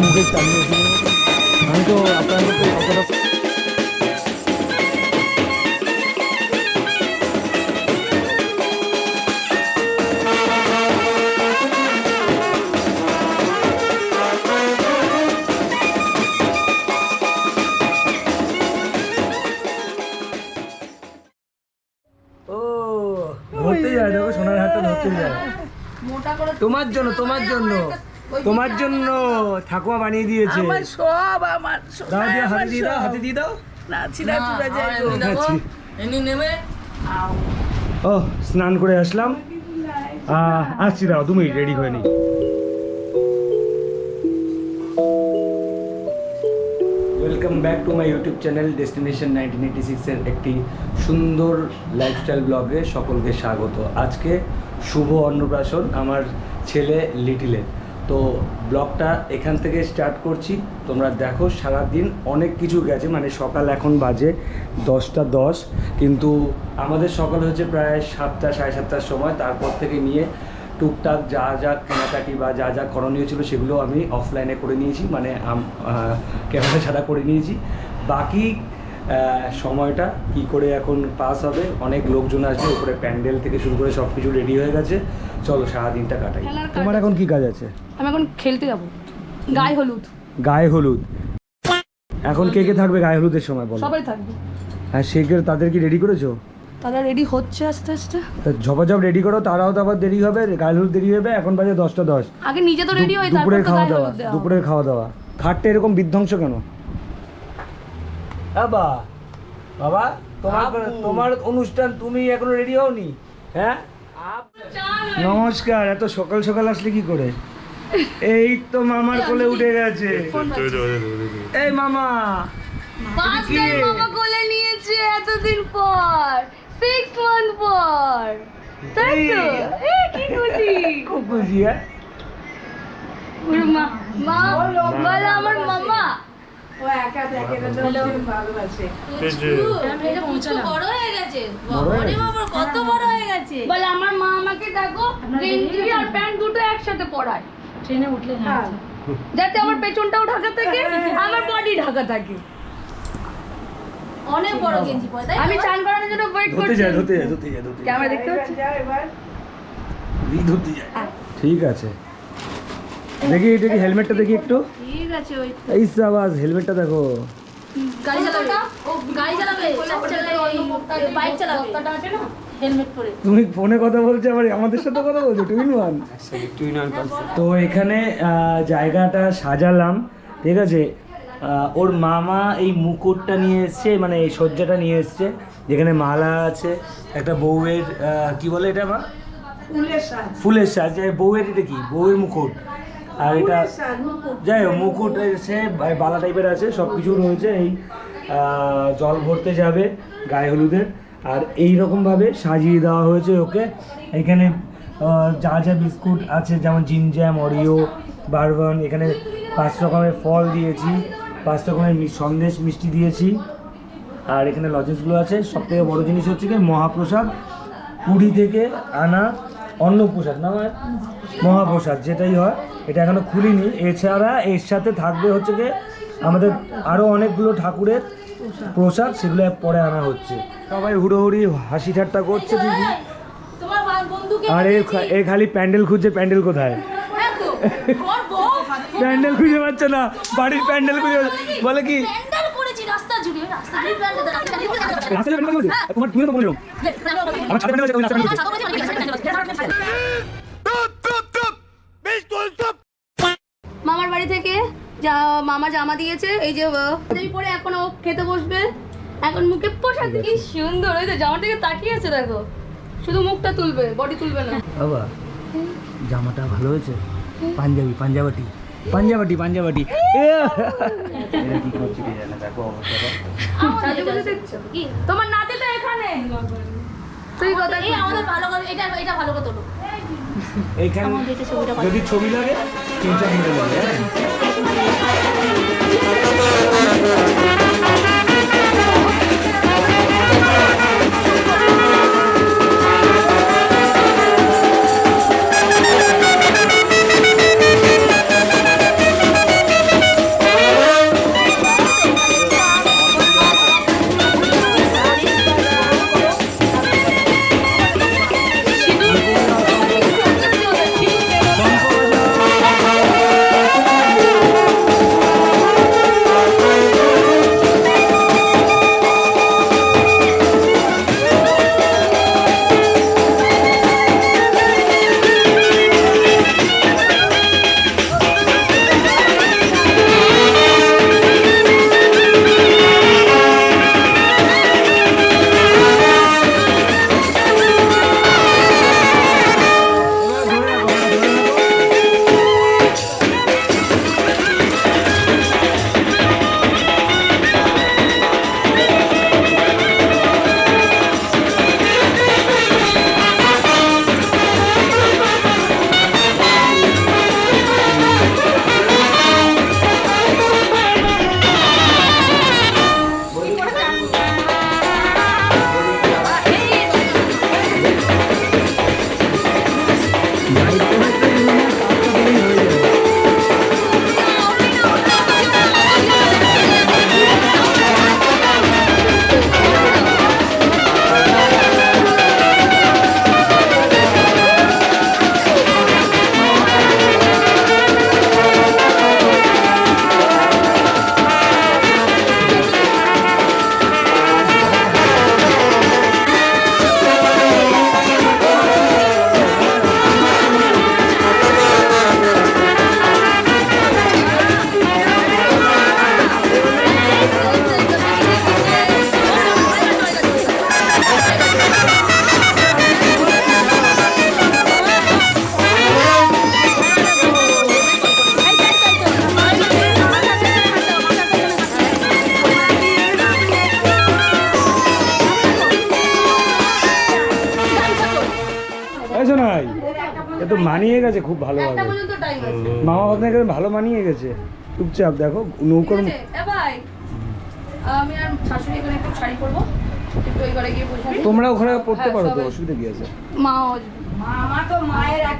মুখে চালিয়ে আমি তো আপনাদের তো অতটা ধরতে যায়, দেখো সোনার হাটটা ধরতে যায়। তোমার জন্য তোমার জন্য তোমার জন্য ঠাকুমা বানিয়ে দিয়েছে। সব আমার দাও দিয়ে হাতে দিয়ে দাও, হাতে দিয়ে দাও। না ছিলা চুরা যায় ও স্নান করে আসলাম, আসছি, দাও 2 মিনিট রেডি হয়ে নি। Welcome back to my YouTube channel destination 1986 এর একটি সুন্দর লাইফস্টাইল ব্লগে সকলকে স্বাগত। আজকে শুভ অন্নপ্রাশন আমার ছেলে লিটিলের। তো ব্লগটা এখান থেকে স্টার্ট করছি। তোমরা দেখো সারাদিন অনেক কিছু গেছে, মানে সকাল এখন বাজে 10টা 10, কিন্তু আমাদের সকাল হচ্ছে প্রায় 7টা 7:30টার সময়। তারপর থেকে নিয়ে টুকটাক যা যা কেনাকাটি বা যা যা করণীয় ছিল সেগুলো আমি অফলাইনে করে নিয়েছি, মানে ক্যামেরা ছাড়া করে নিয়েছি। বাকি সময়টা কি করে এখন পাস হবে, অনেক লোকজন আসবে, উপরে প্যান্ডেল থেকে শুরু করে সব কিছু রেডি হয়ে গেছে। চলো সারাদিনটা কাটাই। তোমার এখন কি কাজ আছে? আমি এখন খেলতে যাব, গায়ে হলুদ। গায়ে হলুদ এখন কে কে থাকবে গায়ে হলুদের সময় বলো? সবাই থাকবে। হ্যাঁ সেগুলো তাদের কি রেডি করেছো? তারা রেডি হচ্ছে আস্তে আস্তে। তা ঝপাঝপ রেডি করো, তারাও তো আবার দেরি হবে, গায়ে হলুদ দেরি হবে। এখন বাজে 10টা 10। আগে নিজে তো রেডি হই, তারপর দুপুরের তো খাওয়া গায়ে দাওয়া, হলুদ দেওয়া। দুপুরের খাওয়া দাওয়া। খাটটা এরকম বিধ্বংস কেন? বাবা বাবা তোমার অনুষ্ঠান, তুমি এখনো রেডি হওনি? হ্যাঁ নমস্কার, এত সকাল সকাল আসলে কি করে? এই তো মামার কোলে উঠে গেছে। এই মামা ফার্স্ট টাইম মামা কোলে নিয়েছে এতদিন পর, 6 মান্থ পর, তাই তো? কি খুশি, খুব খুশি। হ্যাঁ ওরে মা মা বলে আমার মামা ও একা থাকে না, ভালোবাসে। বড় হয়ে গেছে, বাবারে বাবা কত বড় হয়ে গেছে। বলে আমার মা আমাকে দেখো গেঞ্জি আর প্যান্ট দুটো একসাথে পরায়, ট্রেনে উঠলে না, যাতে আমার পেছনটাও ঢাকা থাকে, আমার বডি ঢাকা থাকে। অনেক বড় গেঞ্জি পরে, তাই আমি চান করানোর জন্য ওয়েট করছি। ধরতে যায় ক্যামেরা দেখতে পাচ্ছি, যাও এবার ধরতে যায়। ঠিক আছে, দেখি এটা কি হেলমেটটা দেখি একটু। ঠিক আছে, ওই এই সাবাস, হেলমেটটা দেখো। গাড়ি চালাবে, ও গাড়ি চালাবে, বাইক চালাবে, কতটা আছে না হেলমেট পরে। তুমি ফোনে কথা বলছো, আবার আমাদের সাথে কথা বলছো, টুইন ওয়ান। তো এখানে জায়গাটা সাজালাম, ঠিক আছে। ওর মামা এই মুকুটটা নিয়ে এসছে, মানে এই সজ্জাটা নিয়ে এসছে, যেখানে মালা আছে, একটা বউয়ের কি বলে এটা মা? ফুলের সাজ। বউয়ের এটা কি? বউয়ের মুকুট। আর এটা যাই হোক মুকুট এসে বালা টাইপের আছে, সব কিছু রয়েছে। এই জল ভরতে যাবে গায়ে হলুদের, আর এই রকমভাবে সাজিয়ে দেওয়া হয়েছে ওকে। এখানে যা যা বিস্কুট আছে, যেমন জিনজ্যাম, অরিও, বারবন, এখানে 5 রকমের ফল দিয়েছি, 5 রকমের সন্দেশ মিষ্টি দিয়েছি। আর এখানে লজেন্সগুলো আছে। সবথেকে বড় জিনিস হচ্ছে কি মহাপ্রসাদ, পুরী থেকে আনা অন্নপ্রসাদ না মহাপ্রসাদ যেটাই হয়, এটা এখনো খুলিনি। এছাড়া এর সাথে থাকবে হচ্ছে কি আমাদের আরও অনেকগুলো ঠাকুরের প্রসাদ, সেগুলো পরে আনা হচ্ছে। সবাই হুড়োহুড়ি হাসি ঠাট্টা করছে দিদি। আর এ খালি প্যান্ডেল খুঁজছে, প্যান্ডেল কোথায়? প্যান্ডেল খুঁজে পাচ্ছে না, বাড়ির প্যান্ডেল খুঁজে বলে কি মামার বাড়ি থেকে মামা জামা দিয়েছে, এই যে পরে এখন ও খেতে বসবে। এখন মুখে পোশাক কি সুন্দর, ওই তো জামাটাকে তাকিয়ে আছে দেখো, শুধু মুখটা তুলবে, বডি তুলবে না। বাবা জামাটা ভালো হয়েছে, পাঞ্জাবি পাঞ্জাবাটি পাঞ্জাবাটি পাঞ্জাবাটি। তোমার নাতি তো এখানে, তুই কথা এই আমাদের ভালো করে এটা এটা ভালো করে তোলো। এইখানে যদি ছবি লাগে 3-4 মিনিট লাগে। মানিয়ে গেছে খুব ভালোভাবে। একটা পর্যন্ত টাইম আছে। মামা আপনাকে ভালো মানিয়ে গেছে। চুপচাপ দেখো নৌকোর ঠিক আছে? এ ভাই, আমি আর শাশুড়ি এখানে একটু শাড়ি পরবো, একটু ওই ঘরে গিয়ে বসবি। তোমরা ওখানে পড়তে হ্যাঁ, পারো তো, সবাই। অসুবিধা কি আছে? মাও মামা তো মায়ের এক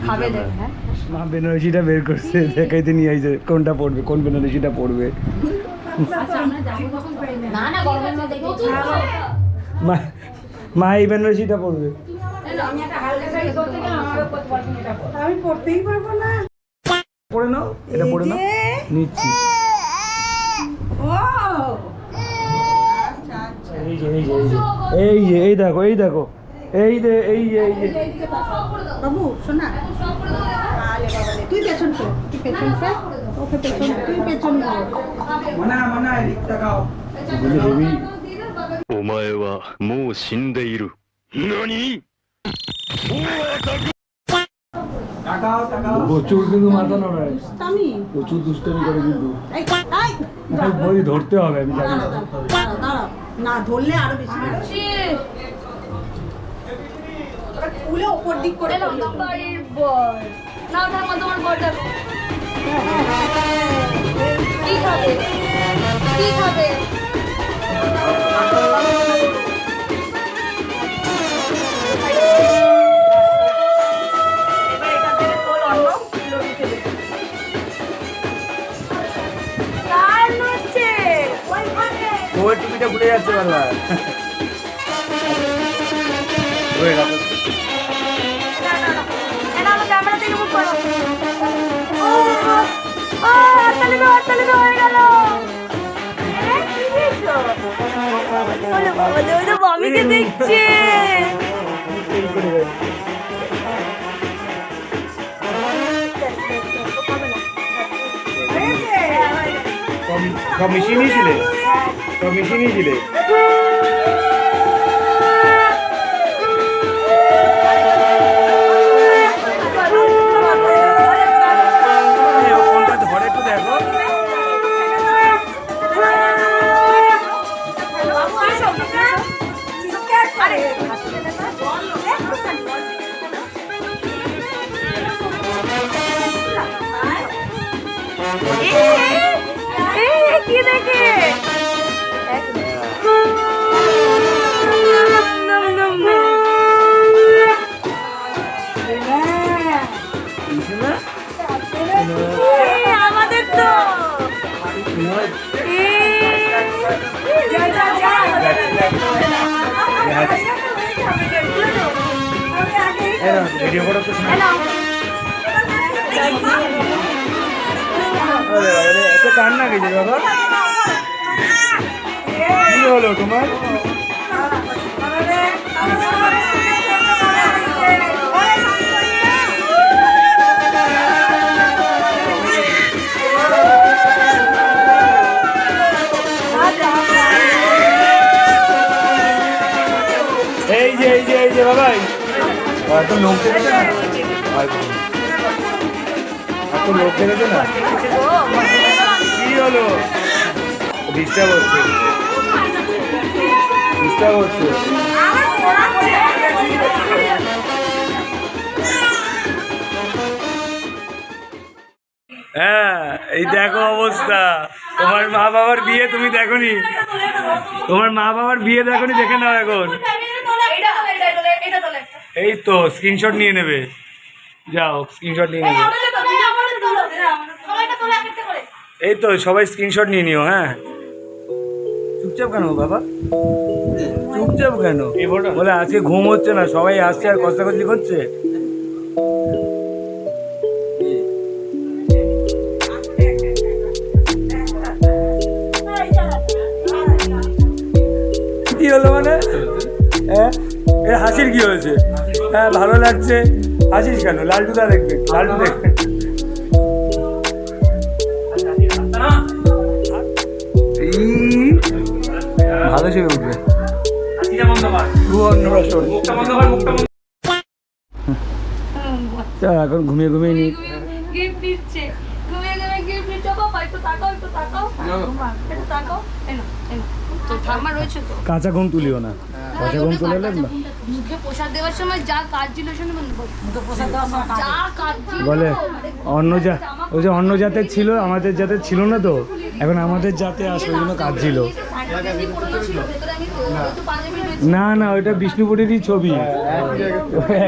খাবে দেখ। হ্যাঁ মা বেনারসিটা বের করছে, দেখাইতে নিয়ে আইছে কোনটা পড়বে, কোন বেনারসিটা পড়বে। না না গরমের মধ্যে মা এই বেনারসিটা পড়বে। আমি একটা হালকা শাড়ি করতে গেলে আমারও করতে পারবো না, এটা পর। আমি পড়তেই পারবো না। পড়ে নাও, এটা পড়ে নাও, নিচ্ছি। ও এই যে এই যে এই যে এই দেখো, এই দেখো, এই যে এই যে এই যে বাবু শোনা, আলে বাবালে তুই পেছন তো, তুই পেছন সে, ওকে পেছন, তুই পেছন যাও। মানা মানা লিখতে গাও। বলে দেবী お前はもう死んでいる。何？ প্রচুর কিন্তু মাথা নড়ায়, আমি প্রচুর দুষ্টামি করে কিন্তু। এই বই ধরতে হবে, আমি জানি। দাঁড়াও, না ধরলে আরো বেশি বেড়ে খুলে ওপর দিক করে এলাম তো বাড়ির বর। নাও ঠাম্মা তোমার বর দেখো। কি খাবে? কি খাবে? কার নড়ছে? ওইখানে। ওই টুপিটা ভুলে যাচ্ছে বারবার। ওই রাখো। এটা আমার ক্যামেরা থেকে মুভ করো। ও ও তালি দাও হয়ে গেল। কি দেখছো? বলে বাবা ওই তো মামিকে দেখছে। সব মেশিনই ছিলে, সব মেশিনই ছিলে। কোনটা ধরে একটু দেখো। কি দেখে? আমাদের তো ভিডিও করো তো। এত কান্না গেছে বাবা, কি হলো তোমার? এই যে এই যে এই যে বাবাই, এত লোক দেখেছে না, এত লোক দেখেছে না। কি হলো? ডিস্টার্ব হচ্ছে, ডিস্টার্ব হচ্ছে। হ্যাঁ এই দেখো অবস্থা। তোমার মা বাবার বিয়ে তুমি দেখোনি, তোমার মা বাবার বিয়ে দেখোনি, দেখে নাও এখন। এই তো স্ক্রিনশট নিয়ে নেবে, যাও স্ক্রিনশট নিয়ে নেবে। এই তো সবাই স্ক্রিনশট নিয়ে নিও। হ্যাঁ চুপচাপ কেন বাবা, চুপচাপ কেন? বলে আজকে ঘুম হচ্ছে না, সবাই আসছে আর কষ্টাকষ্টি করছে। কি হলো মানে? হ্যাঁ এ হাসির কি হয়েছে? হ্যাঁ ভালো লাগছে, হাসিস কেন? লালটুদা দেখবে, লালটু দেখবে। ভালো ছবি উঠবে। এখন ঘুমিয়ে ঘুমিয়ে নি। গিফট দিচ্ছে, ঘুমিয়ে ঘুমিয়ে গিফট দিচ্ছে। বাবা একটু তাকাও, একটু তাকাও, একটু তাকাও। এনো এনো তো ঠাম্মা রয়েছে তো। কাঁচা ঘুম তুলিও না, কাঁচা ঘুম তুলে মুখে প্রসাদ দেওয়ার সময় যা কাজ ছিল শুনে মুখে প্রসাদ দেওয়ার সময় যা কাজ ছিল বলে অন্য ওই যে অন্য জাতের ছিল, আমাদের জাতের ছিল না, তো এখন আমাদের জাতে আসলে ওই জন্য কাজ ছিল। না না, ওইটা বিষ্ণুপুরেরই ছবি,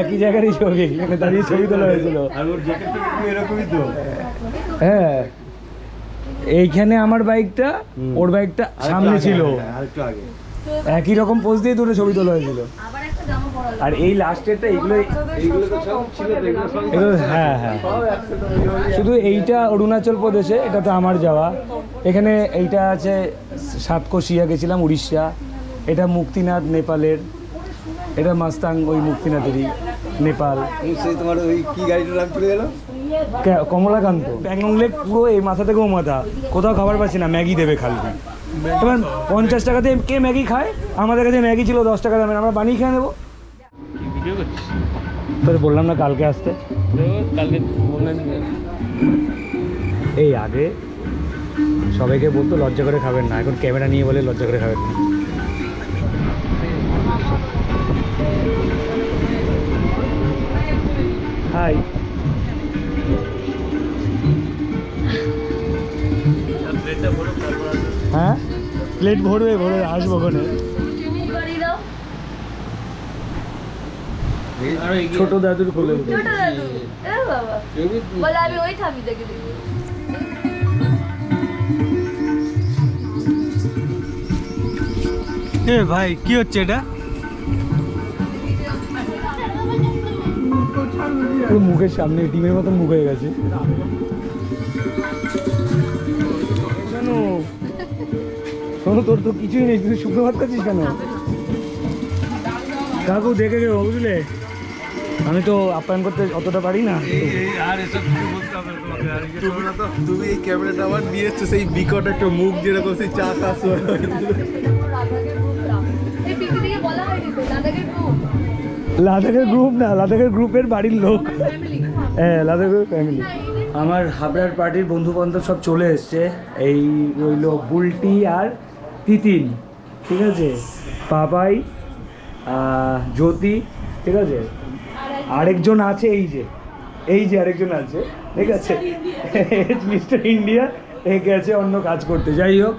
একই জায়গারই ছবি, এখানে দাঁড়িয়ে ছবি তোলা হয়েছিল। হ্যাঁ, এইখানে আমার বাইকটা, ওর বাইকটা সামনে ছিল, একই রকম পোজ দিয়ে দুটো ছবি তোলা হয়েছিল। আর এই লাস্টেরটা এগুলো, হ্যাঁ হ্যাঁ, শুধু এইটা অরুণাচল প্রদেশে, এটা তো আমার যাওয়া। এখানে এইটা আছে সাতকোশিয়া গেছিলাম, উড়িষ্যা। এটা মুক্তিনাথ নেপালের, এটা মাস্তাং ওই মুক্তিনাথেরই, নেপাল। সেই তোমার ওই কি গাড়িটার নাম চলে গেল? কমলাকান্ত। প্যাংগং লেক পুরো এই মাথা থেকে ও মাথা, কোথাও খাবার পাচ্ছি না, ম্যাগি দেবে খালি। এবার 50 টাকাতে কে ম্যাগি খায়? আমাদের কাছে ম্যাগি ছিল 10 টাকা দামের, আমরা বানিয়ে খেয়ে নেবো। তোর বললাম না কালকে আসতে, এই আগে সবাইকে বলতো লজ্জা করে খাবেন না, এখন ক্যামেরা নিয়ে বলে লজ্জা করে খাবেন না। হাই, হ্যাঁ প্লেট ভরবে, ভরে আসবো ওখানে। ছোট দাদুর কোলে উঠে। ছোট দাদু, এ বাবা বলে আমি ওই থামি দেখে দিই। এ ভাই কি হচ্ছে এটা? মুখের সামনে ডিমের মতন মুখ হয়ে গেছে। শোনো, তোর তো কিছুই নেই, তুই শুকনো ভাত খাচ্ছিস কেন? কাকু দেখে গেও, বুঝলে আমি তো আপ্যায়ন করতে অতটা পারি না। তুমি এই ক্যামেরাটা আমার নিয়ে এসছো, সেই বিকট একটা মুখ যেরকম সেই চা খাচ্ছ। এই পিকনিকে থেকে বলা হয়নি তো লাদাখের গ্রুপ। লাদাখের গ্রুপ না, লাদাখের গ্রুপের বাড়ির লোক। হ্যাঁ, লাদাখের ফ্যামিলি। আমার হাবড়ার পার্টির বন্ধু বান্ধব সব চলে এসছে। এই রইল বুলটি আর তিতিন, ঠিক আছে, পাপাই, জ্যোতি, ঠিক আছে, আরেকজন আছে, এই যে আরেকজন আছে, ঠিক আছে, মিস্টার ইন্ডিয়া, এ গেছে অন্য কাজ করতে। যাই হোক,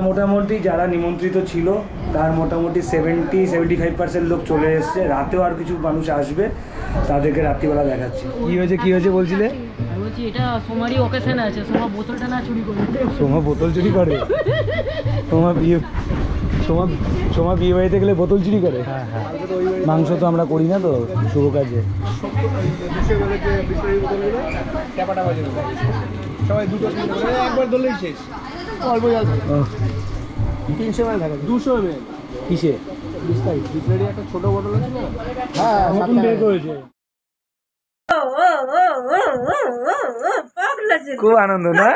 মোটামুটি যারা নিমন্ত্রিত ছিল তার মোটামুটি 70-75% লোক চলে এসছে। রাতেও আর কিছু মানুষ আসবে, তাদেরকে রাত্রিবেলা দেখাচ্ছি। কি হয়েছে বলছিলে? বলছি এটা সোমারই ওকেশন আছে, সোমা বোতলটা না চুরি করে। সোমা বোতল চুরি করে? সোমা বিয়ে বাড়িতে গেলে বোতল চুরি করে? হ্যাঁ হ্যাঁ, মাংস তো আমরা করি না তো শুভ কাজে। সবাই দুটো একবার ধরলেই শেষ, অল্প জল 300 ml থাকে, 200 ml। কিসে? বিসলারি একটা ছোট বোতল আছে না? হ্যাঁ, নতুন বের করেছে। খুব আনন্দ না?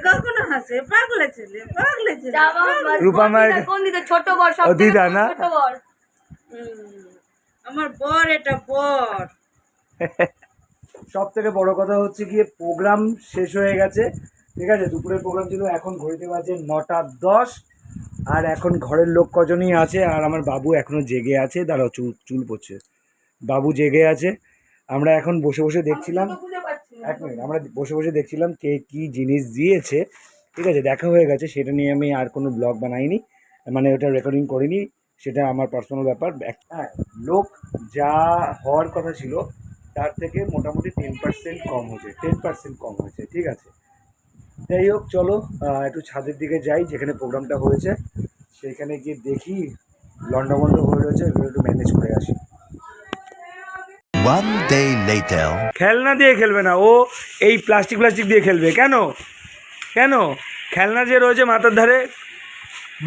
কখনো হাসে, পাগলা ছেলে, পাগলা ছেলে। রূপা মার কোন দিদা? ছোট বর, সব দিদা না? ছোট বর। আমার বর, এটা বর। সব থেকে বড় কথা হচ্ছে গিয়ে প্রোগ্রাম শেষ হয়ে গেছে, ঠিক আছে, দুপুরের প্রোগ্রাম ছিল, এখন ঘড়িতে বাজে 9:10। আর এখন ঘরের লোক কজনই আছে, আর আমার বাবু এখনো জেগে আছে। দাঁড়াও, চুল পড়ছে, বাবু জেগে আছে। আমরা এখন বসে বসে দেখছিলাম, এক মিনিট, আমরা বসে বসে দেখছিলাম কে কী জিনিস দিয়েছে, ঠিক আছে, দেখা হয়ে গেছে। সেটা নিয়ে আমি আর কোনো ব্লগ বানাইনি, মানে ওটা রেকর্ডিং করিনি, সেটা আমার পার্সোনাল ব্যাপার। হ্যাঁ, লোক যা হওয়ার কথা ছিল তার থেকে মোটামুটি 10% কম হয়েছে, 10% কম হয়েছে, ঠিক আছে। যাই হোক, চলো একটু ছাদের দিকে যাই, যেখানে প্রোগ্রামটা হয়েছে সেইখানে গিয়ে দেখি লন্ডাবন্ড হয়ে রয়েছে, এগুলো একটু ম্যানেজ করে আসি। One day later. খেলনা দিয়ে খেলবে না ও, এই প্লাস্টিক দিয়ে খেলবে। কেন খেলনা যে রয়েছে মাথার ধারে,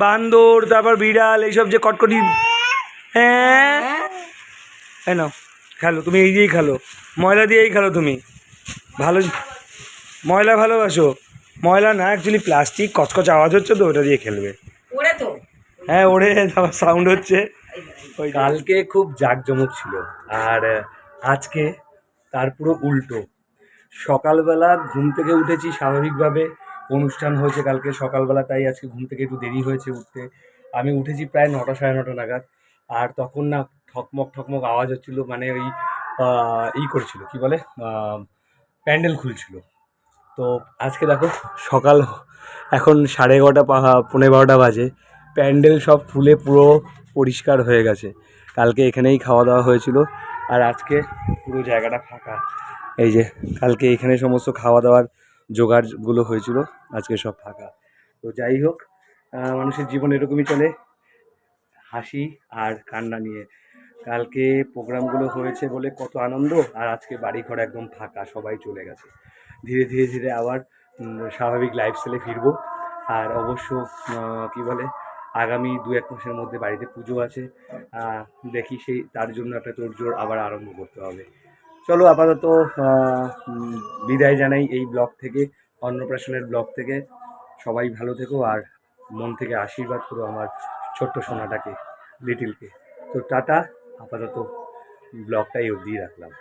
বান্দর, তারপর বিড়াল, এইসব যে কটকটি, হ্যাঁ নাও খেলো, তুমি এই দিয়েই খেলো, ময়লা দিয়েই খেলো। তুমি ভালো ময়লা ভালোবাসো? ময়লা না, অ্যাকচুয়ালি প্লাস্টিক, কচকচ আওয়াজ হচ্ছে তো, ওটা দিয়ে খেলবে। হ্যাঁ, ওরে সাউন্ড হচ্ছে। কালকে খুব জাঁকজমক ছিল, আর আজকে তার পুরো উল্টো। সকালবেলা ঘুম থেকে উঠেছি স্বাভাবিকভাবে, অনুষ্ঠান হয়েছে কালকে সকালবেলা, তাই আজকে ঘুম থেকে একটু দেরি হয়েছে উঠতে। আমি উঠেছি প্রায় 9টা, 9:30 নাগাদ। আর তখন না ঠকমক ঠকমক আওয়াজ হচ্ছিলো, মানে ওই করছিল কি বলে প্যান্ডেল খুলছিল। তো আজকে দেখো সকাল এখন 11:30 12:15 বাজে, প্যান্ডেল সব ফুলে পুরো পরিষ্কার হয়ে গেছে। কালকে এখানেই খাওয়া দাওয়া হয়েছিল, আর আজকে পুরো জায়গাটা ফাঁকা। এই যে কালকে এখানে সমস্ত খাওয়া দাওয়ার জোগাড়গুলো হয়েছিল, আজকে সব ফাঁকা। তো যাই হোক, মানুষের জীবন এরকমই চলে, হাসি আর কান্না নিয়ে। কালকে প্রোগ্রামগুলো হয়েছে বলে কত আনন্দ, আর আজকে বাড়ি ঘর একদম ফাঁকা, সবাই চলে গেছে। ধীরে ধীরে ধীরে আবার স্বাভাবিক লাইফস্টাইলে ফিরবো। আর অবশ্য কি বলে আগামী 2-1 মাসের মধ্যে বাড়িতে পুজো আছে, দেখি সেই তার জন্য একটা তোড়জোড় আবার আরম্ভ করতে হবে। চলো আপাতত বিদায় জানাই এই ব্লগ থেকে, অন্নপ্রাশনের ব্লগ থেকে। সবাই ভালো থেকো, আর মন থেকে আশীর্বাদ করো আমার ছোট্ট সোনাটাকে, লিটিলকে। তো টাটা, আপাতত ব্লগটাই অবধি রাখলাম।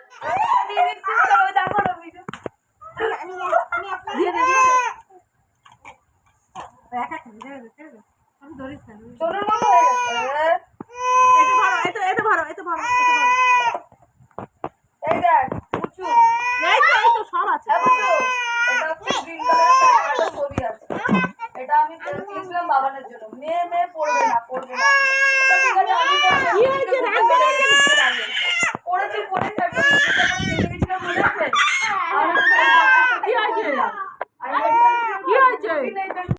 সব আছে। এটা আমি কিনেছিলাম বাবানের জন্য, মেয়ে পড়বে না পড়েছি পড়ে